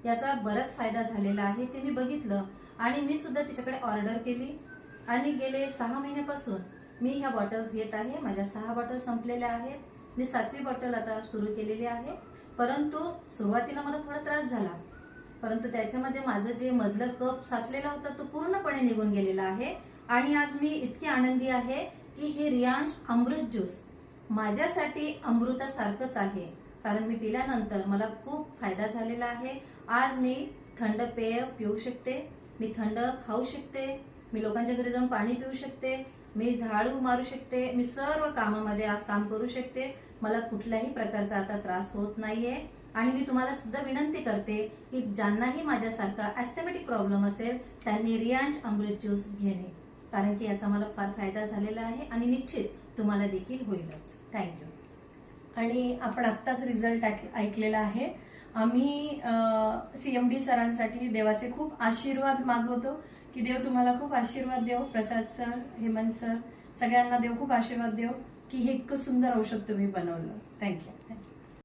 याचा बराच फायदा झालेला आहे ते मी बघितलं आणि मी सुद्धा तिच्याकडे ऑर्डर केली आणि गेले 6 महिन्यापासून मी ह्या बॉटल्स घेत आहे। माझ्या 6 बॉटल संपलेल्या आहेत। मी 7वी बॉटल आता सुरू केलेली आहे। परंतु सुरुवातीला मला थोडा त्रास झाला, परंतु त्याच्यामध्ये माझं जे मधलं कप साचलेला होता तो पूर्णपणे निघून गेलेला आहे आणि आज मी इतकी आनंदी आहे की हे रियांश अमृत ज्यूस माझ्यासाठी अमृतासारखंच आहे, कारण मी पिल्यानंतर मला खूप फायदा झालेला आहे। आज मी थंड पेय पिऊ शकते, मी थंड खाऊ शकते, मी लोकांच्या घरी जाऊन पाणी पिऊ शकते, मी झाडू मारू शकते, मी सर्व कामामध्ये आज काम करू शकते। मला कुठल्याही प्रकारचा आता त्रास होत नाहीये आणि मी तुम्हाला सुद्धा विनंती करते की ज्यांनाही माझ्यासारखा ॲस्थेटिक प्रॉब्लेम असेल त्यांनी रियांश अमृत ज्यूस घेणे, कारण की याचा मला फार फायदा झालेला आहे आणि निश्चित तुम्हाला देखील होईलच। थँक्यू। आणि आपण आत्ताच रिझल्ट ऐकलेला आहे। आम्ही CMD सरांसाठी देवाचे खूप आशीर्वाद मागवतो की देव तुम्हाला खूप आशीर्वाद देव, प्रसाद सर, हेमंत सर, सगळ्यांना देव खूप आशीर्वाद देव की हे इतकं सुंदर औषध तुम्ही बनवलं। थँक्यू।